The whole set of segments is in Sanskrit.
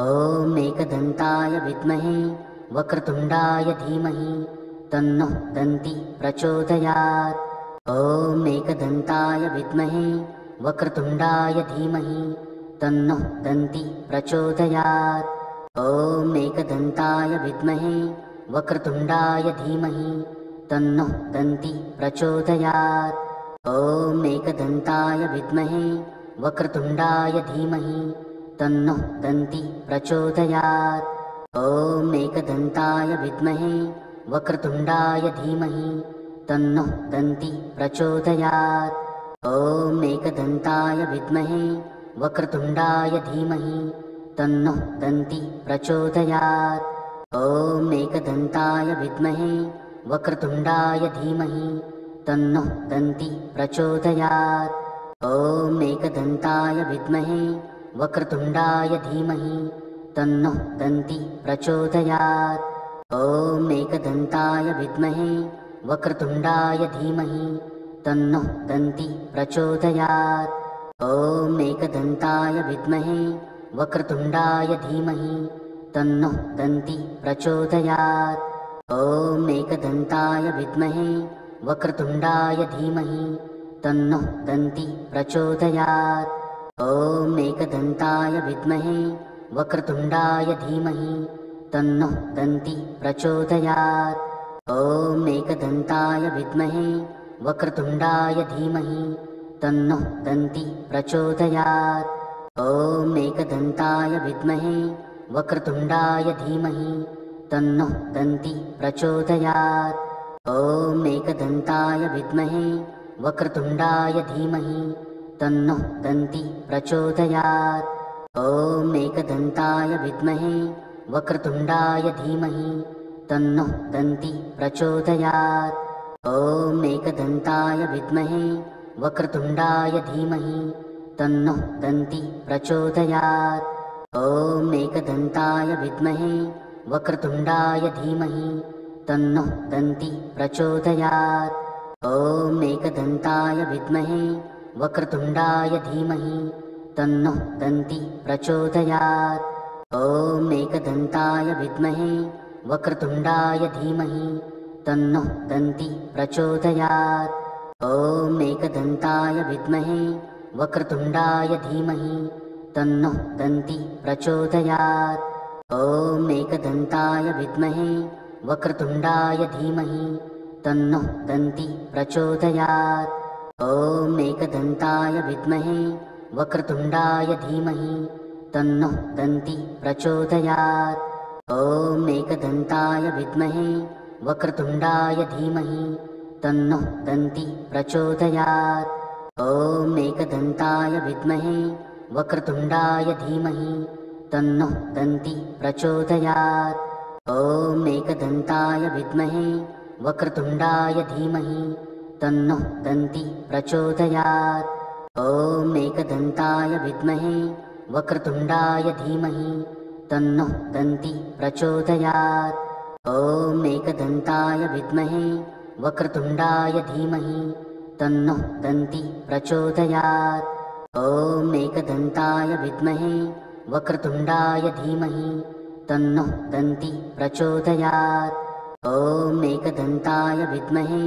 ॐ एकदन्ताय विद्महे वक्रतुण्डाय धीमहि तन्नः दन्ती प्रचोदयात्। ॐ एकदन्ताय विद्महे वक्रतुण्डाय धीमहि तन्नः दन्ती प्रचोदयात्। ॐ एकदन्ताय विद्महे वक्रतुण्डाय धीमहि तन्नः दन्ती प्रचोदयात्। ॐ एकदन्ताय विद्महे वक्रतुण्डाय धीमहि तन्नः दन्ती प्रचोदयात्। ॐ एकदन्ताय विद्महे वक्रतुण्डाय धीमहि तन्नः दन्ती प्रचोदयात्। ॐ एकदन्ताय विद्महे वक्रतुण्डाय धीमहि तन्नः दन्ती प्रचोदयात्। ॐ एकदन्ताय विद्महे वक्रतुण्डाय धीमहि तन्नः दन्ती प्रचोदयात्। ॐ एकदन्ताय विद्महे वक्रतुण्डाय धीमहि तन्नः दन्ती प्रचोदयात्। ॐ एकदन्ताय विद्महे वक्रतुण्डाय धीमहि तन्नः दन्ती प्रचोदयात्। ॐ एकदन्ताय विद्महे वक्रतुण्डाय धीमहि तन्नः दन्ती प्रचोदयात्। ॐ एकदन्ताय विद्महे वक्रतुण्डाय धीमहि तन्नः दन्ती प्रचोदयात्। ॐ एकदन्ताय विद्महे वक्रतुण्डाय धीमहि तन्नः दन्ती प्रचोदयात्। ॐ एकदन्ताय विद्महे वक्रतुण्डाय धीमहि तन्नः दन्ती प्रचोदयात्। ॐ एकदन्ताय विद्महे वक्रतुण्डाय धीमहि तन्नः दन्ती प्रचोदयात्। ॐ एकदन्ताय विद्महे वक्रतुण्डाय धीमहि तन्नः दन्ती प्रचोदयात्। ॐ एकदन्ताय विद्महे वक्रतुण्डाय धीमहि तन्नः दन्ती प्रचोदयात्। ॐ एकदन्ताय विद्महे वक्रतुण्डाय धीमहि तन्नः दन्ती प्रचोदयात्। ॐ एकदन्ताय विद्महे वक्रतुण्डाय धीमहि तन्नः दन्ती प्रचोदयात्। ॐ एकदन्ताय विद्महे वक्रतुण्डाय धीमहि तन्नः दन्ती प्रचोदयात्। ॐ एकदन्ताय विद्महे वक्रतुण्डाय धीमहि तन्नः दन्ती प्रचोदयात्। ॐ एकदन्ताय विद्महे वक्रतुण्डाय धीमहि तन्नः दन्ती प्रचोदयात्। ॐ एकदन्ताय विद्महे वक्रतुण्डाय धीमहि तन्नः दन्ती प्रचोदयात्। ॐ एकदन्ताय विद्महे वक्रतुण्डाय धीमहि तन्नः दन्ती प्रचोदयात्। ॐ एकदन्ताय विद्महे वक्रतुण्डाय धीमहि तन्नः दन्ती प्रचोदयात्। ॐ एकदन्ताय विद्महे वक्रतुण्डाय धीमहि तन्नः दन्ती प्रचोदयात्। ॐ एकदन्ताय विद्महे वक्रतुण्डाय धीमहि तन्नः दन्ती प्रचोदयात्। ॐ एकदन्ताय विद्महे वक्रतुण्डाय धीमहि तन्नः दन्ती प्रचोदयात्। ॐ एकदन्ताय विद्महे वक्रतुण्डाय धीमहि तन्नः दन्ती प्रचोदयात्। ॐ एकदन्ताय विद्महे वक्रतुण्डाय धीमहि तन्नः दन्ती प्रचोदयात्। ॐ एकदन्ताय विद्महे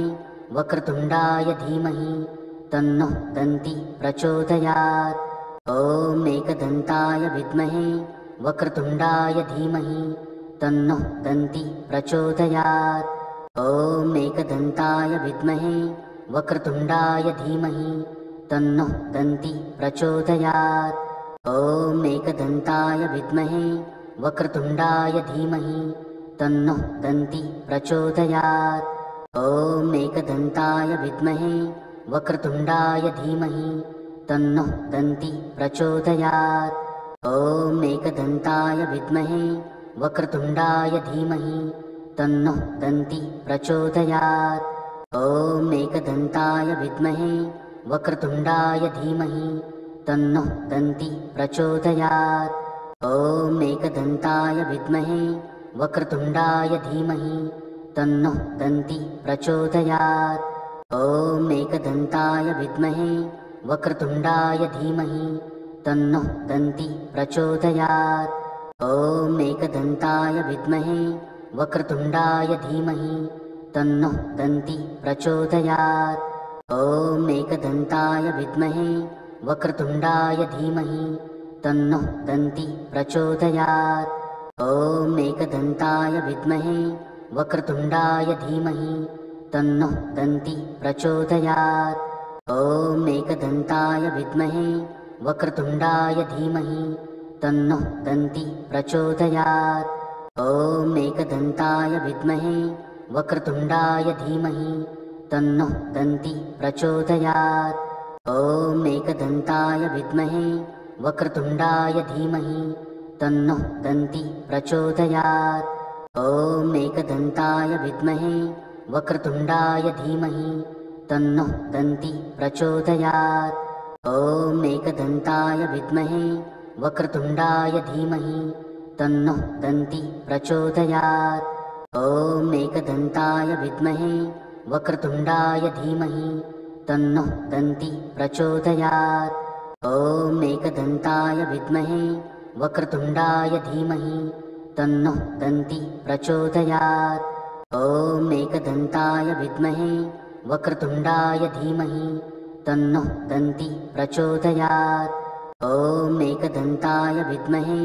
वक्रतुण्डाय धीमहि तन्नः दन्ती प्रचोदयात्। ॐ एकदन्ताय विद्महे वक्रतुण्डाय धीमहि तन्नः दन्ती प्रचोदयात्। ॐ एकदन्ताय विद्महे वक्रतुण्डाय धीमहि तन्नः दन्ती प्रचोदयात्। ॐ एकदन्ताय विद्महे वक्रतुण्डाय धीमहि तन्नः दन्ती प्रचोदयात्। ॐ एकदन्ताय विद्महे वक्रतुण्डाय धीमहि तन्नः दन्ती प्रचोदयात्। ॐ एकदन्ताय विद्महे वक्रतुण्डाय धीमहि तन्नः दन्ती प्रचोदयात्। ॐ एकदन्ताय विद्महे वक्रतुण्डाय धीमहि तन्नः दन्ती प्रचोदयात्। ॐ एकदन्ताय विद्महे वक्रतुण्डाय धीमहि तन्नः दन्ती प्रचोदयात्। ॐ एकदन्ताय विद्महे वक्रतुण्डाय धीमहि तन्नः दन्ती प्रचोदयात्। एकदन्ताय विद्महे वक्रतुण्डाय धीमहि तन्नः दन्ति प्रचोदयात्। ॐ एकदन्ताय विद्महे वक्रतुण्डाय धीमहि तन्नः दन्ति प्रचोदयात्। ॐ एकदन्ताय विद्महे वक्रतुण्डाय धीमहि तन्नः दन्ति प्रचोदयात्। ॐ एकदन्ताय विद्महे वक्रतुण्डाय धीमहि तन्नः दन्ति प्रचोदयात्। ॐ एकदन्ताय विद्महे वक्रतुण्डाय धीमहि तन्नः दन्ति प्रचोदयात्। ॐ एकदन्ताय विद्महे वक्रतुण्डाय धीमहि तन्नः दन्ति प्रचोदयात्। ॐ एकदन्ताय विद्महे वक्रतुण्डाय धीमहि तन्नः दन्ति प्रचोदयात्। ॐ एकदन्ताय विद्महे वक्रतुण्डाय धीमहि तन्नः दन्ति प्रचोदयात्। ॐ एकदन्ताय विद्महे वक्रतुण्डाय धीमहि तन्नः दन्ति प्रचोदयात्। ॐ एकदन्ताय विद्महे वक्रतुण्डाय धीमहि तन्नः दन्ति प्रचोदयात्। ॐ एकदन्ताय विद्महे वक्रतुण्डाय धीमहि तन्नः दन्ति प्रचोदयात्। ॐ एकदन्ताय विद्महे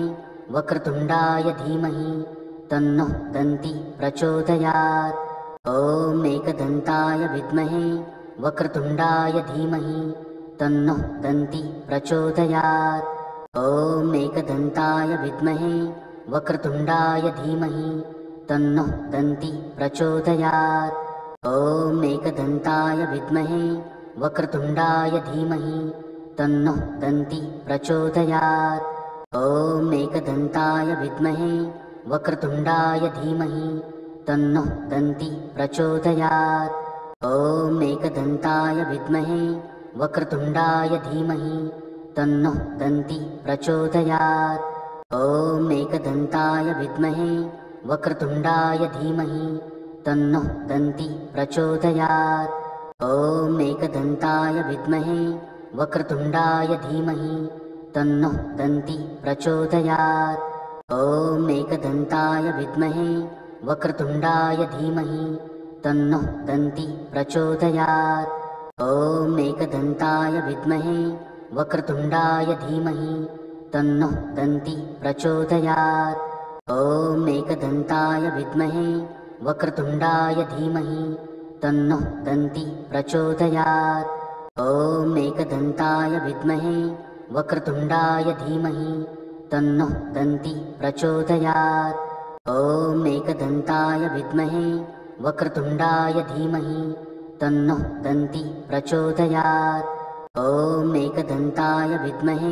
वक्रतुण्डाय धीमहि तन्नः दन्ति प्रचोदयात्। ॐ एकदन्ताय विद्महे वक्रतुण्डाय धीमहि तन्नः दन्ति प्रचोदयात्। ॐ एकदन्ताय विद्महे वक्रतुण्डाय धीमहि तन्नः दन्ति प्रचोदयात्। ॐ एकदन्ताय विद्महे वक्रतुण्डाय धीमहि तन्नः दन्ति प्रचोदयात्। ॐ एकदन्ताय विद्महे वक्रतुण्डाय धीमहि तन्नः दन्ति प्रचोदयात्। ॐ एकदन्ताय विद्महे वक्रतुण्डाय धीमहि तन्नः दन्ति प्रचोदयात्। ॐ एकदन्ताय विद्महे वक्रतुण्डाय धीमहि तन्नः दन्ति प्रचोदयात्। ॐ एकदन्ताय विद्महे वक्रतुण्डाय धीमहि तन्नः दन्ति प्रचोदयात्। ॐ एकदन्ताय विद्महे वक्रतुण्डाय धीमहि तन्नः दन्ति प्रचोदयात्। ॐ एकदन्ताय विद्महे वक्रतुण्डाय धीमहि तन्नः दन्ति प्रचोदयात्। ॐ एकदन्ताय विद्महे वक्रतुण्डाय धीमहि तन्नः दन्ति प्रचोदयात्। ॐ एकदन्ताय विद्महे वक्रतुण्डाय धीमहि तन्नः दन्ति प्रचोदयात्। ॐ एकदन्ताय विद्महे वक्रतुण्डाय धीमहि तन्नः दन्ति प्रचोदयात्। ॐ एकदन्ताय विद्महे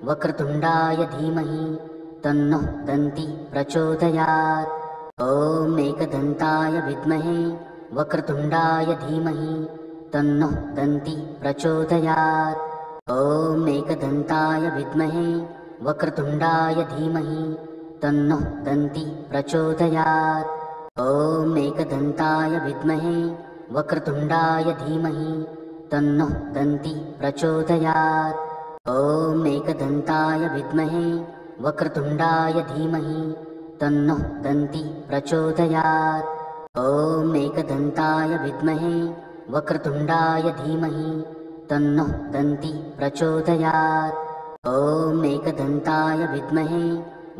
वक्रतुण्डाय धीमहि तन्नः दन्ति प्रचोदयात्। ॐ एकदन्ताय विद्महे वक्रतुण्डाय धीमहि तन्नः दन्ति प्रचोदयात्। ॐ एकदन्ताय विद्महे वक्रतुण्डाय धीमहि तन्नः दन्ति प्रचोदयात्। ॐ एकदन्ताय विद्महे वक्रतुण्डाय धीमहि तन्नः दन्ति प्रचोदयात्। ॐ एकदन्ताय विद्महे वक्रतुण्डाय धीमहि तन्नः दन्ति प्रचोदयात्। ॐ एकदन्ताय विद्महे वक्रतुण्डाय धीमहि तन्नः दन्ति प्रचोदयात्। ॐ एकदन्ताय विद्महे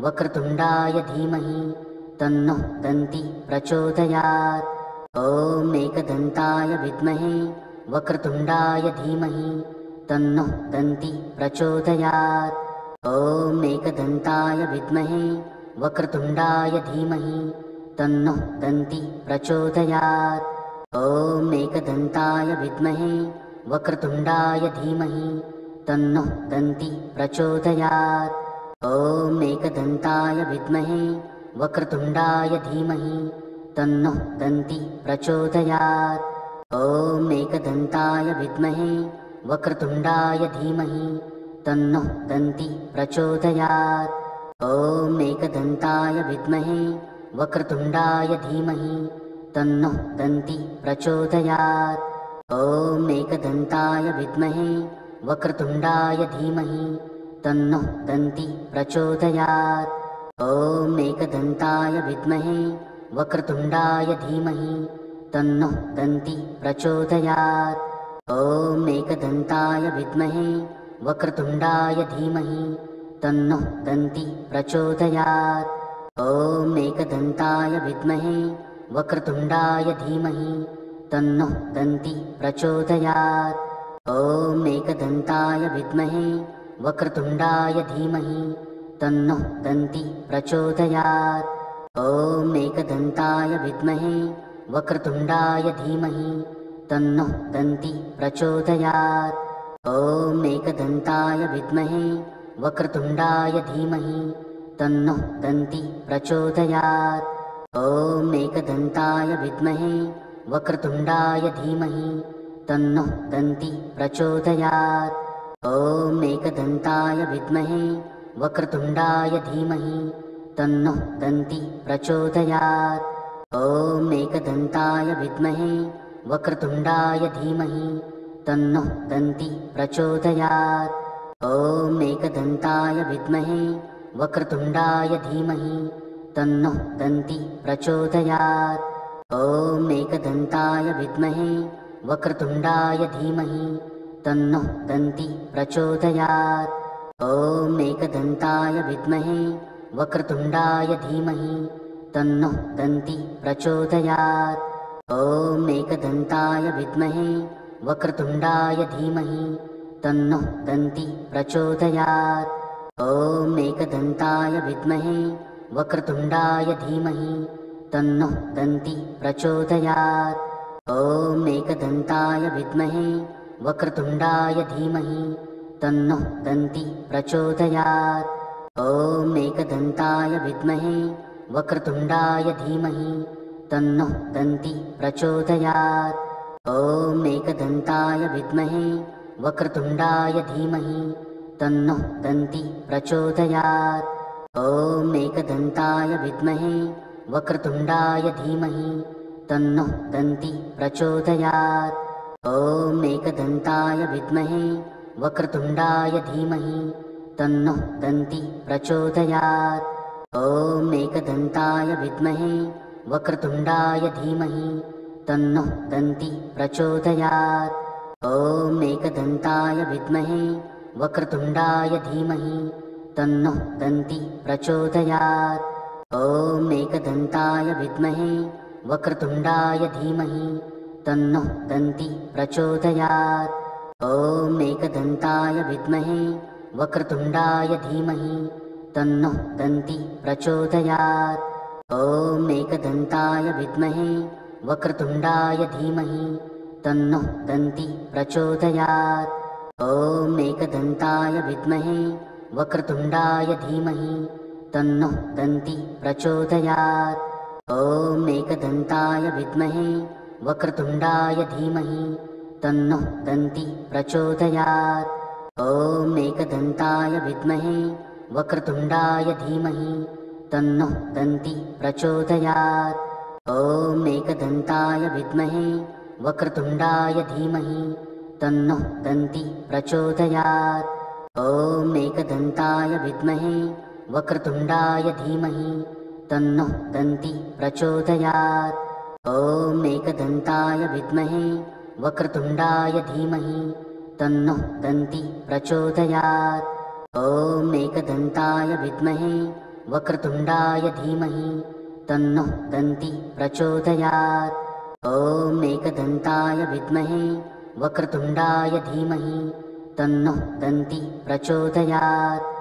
वक्रतुण्डाय धीमहि तन्नः दन्ति प्रचोदयात्। ॐ एकदन्ताय विद्महे वक्रतुण्डाय धीमहि तन्नः दन्ति प्रचोदयात्। ॐ एकदन्ताय विद्महे वक्रतुण्डाय धीमहि तन्नः दन्ति प्रचोदयात्। ॐ एकदन्ताय विद्महे वक्रतुण्डाय धीमहि तन्नः दन्ति प्रचोदयात्। ॐ एकदन्ताय विद्महे वक्रतुण्डाय धीमहि तन्नः दन्ति प्रचोदयात्। ॐ एकदन्ताय विद्महे वक्रतुण्डाय धीमहि तन्नः दन्ति प्रचोदयात्। ॐ एकदन्ताय विद्महे वक्रतुण्डाय धीमहि तन्नः दन्ति प्रचोदयात्। ॐ एकदन्ताय विद्महे वक्रतुण्डाय धीमहि तन्नः दन्ति प्रचोदयात्। ॐ एकदन्ताय विद्महे वक्रतुण्डाय धीमहि तन्नः दन्ति प्रचोदयात्। ॐ एकदन्ताय विद्महे वक्रतुण्डाय धीमहि तन्नः दन्ति प्रचोदयात्। ॐ एकदन्ताय विद्महे वक्रतुण्डाय धीमहि तन्नः दन्ति प्रचोदयात्। ॐ एकदन्ताय विद्महे वक्रतुण्डाय धीमहि तन्नः दन्ति प्रचोदयात्। ॐ एकदन्ताय विद्महे वक्रतुण्डाय धीमहि तन्नः दन्ति प्रचोदयात्। ॐ एकदन्ताय विद्महे वक्रतुण्डाय धीमहि तन्नः दन्ति प्रचोदयात्। ॐ एकदन्ताय विद्महे वक्रतुण्डाय धीमहि तन्नः दन्ति प्रचोदयात्। ॐ एकदन्ताय विद्महे वक्रतुण्डाय धीमहि तन्नः दन्ति प्रचोदयात्। ॐ एकदन्ताय विद्महे वक्रतुण्डाय धीमहि तन्नः दन्ति प्रचोदयात्। ॐ एकदन्ताय विद्महे वक्रतुण्डाय धीमहि तन्नः दन्ति प्रचोदयात्। ॐ एकदन्ताय विद्महे वक्रतुण्डाय धीमहि तन्नः दन्ति प्रचोदयात्। ॐ एकदन्ताय विद्महे वक्रतुण्डाय धीमहि तन्नः दन्ति प्रचोदयात्। ॐ एकदन्ताय विद्महे वक्रतुण्डाय धीमहि तन्नः दन्ति प्रचोदयात्। ॐ एकदन्ताय विद्महे वक्रतुण्डाय धीमहि तन्नः दन्ति प्रचोदयात्। ॐ एकदन्ताय विद्महे वक्रतुण्डाय धीमहि तन्नः दन्ति प्रचोदयात्। ॐ एकदन्ताय विद्महे वक्रतुण्डाय धीमहि तन्नः दन्ति प्रचोदयात्। ॐ एकदन्ताय विद्महे वक्रतुण्डाय धीमहि तन्नः दन्ति प्रचोदयात्। ॐ एकदन्ताय विद्महे वक्रतुण्डाय धीमहि तन्नः दन्ति प्रचोदयात्। ॐ एकदन्ताय विद्महे वक्रतुण्डाय धीमहि तन्नः दन्ति प्रचोदयात्। ॐ एकदन्ताय विद्महे वक्रतुण्डाय धीमहि तन्नः दन्ति प्रचोदयात्। ॐ एकदन्ताय विद्महे वक्रतुण्डाय धीमहि तन्नः दन्ति प्रचोदयात्। ॐ एकदन्ताय विद्महे वक्रतुण्डाय धीमहि तन्नः दन्ति प्रचोदयात्। ॐ एकदन्ताय विद्महे वक्रतुण्डाय धीमहि तन्नः दन्ति प्रचोदयात्। ॐ एकदन्ताय विद्महे वक्रतुण्डाय धीमहि तन्नः दन्ति प्रचोदयात्। ॐ एकदन्ताय विद्महे वक्रतुण्डाय धीमहि तन्नः दन्ति प्रचोदयात्। ॐ एकदन्ताय विद्महे वक्रतुण्डाय धीमहि तन्नः दन्ति प्रचोदयात्। ॐ एकदन्ताय विद्महे वक्रतुण्डाय धीमहि तन्नः दन्ति प्रचोदयात्। ॐ एकदन्ताय विद्महे वक्रतुण्डाय धीमहि तन्नः दन्ति प्रचोदयात्। ॐ एकदन्ताय विद्महे वक्रतुण्डाय धीमहि तन्नः दन्ति प्रचोदयात्। ॐ एकदन्ताय विद्महे वक्रतुण्डाय धीमहि तन्नः दन्ति प्रचोदयात्। ॐ एकदन्ताय विद्महे वक्रतुण्डाय धीमहि तन्नः दन्ति प्रचोदयात्। ॐ एकदन्ताय विद्महे वक्रतुण्डाय धीमहि तन्नः दन्ति प्रचोदयात्।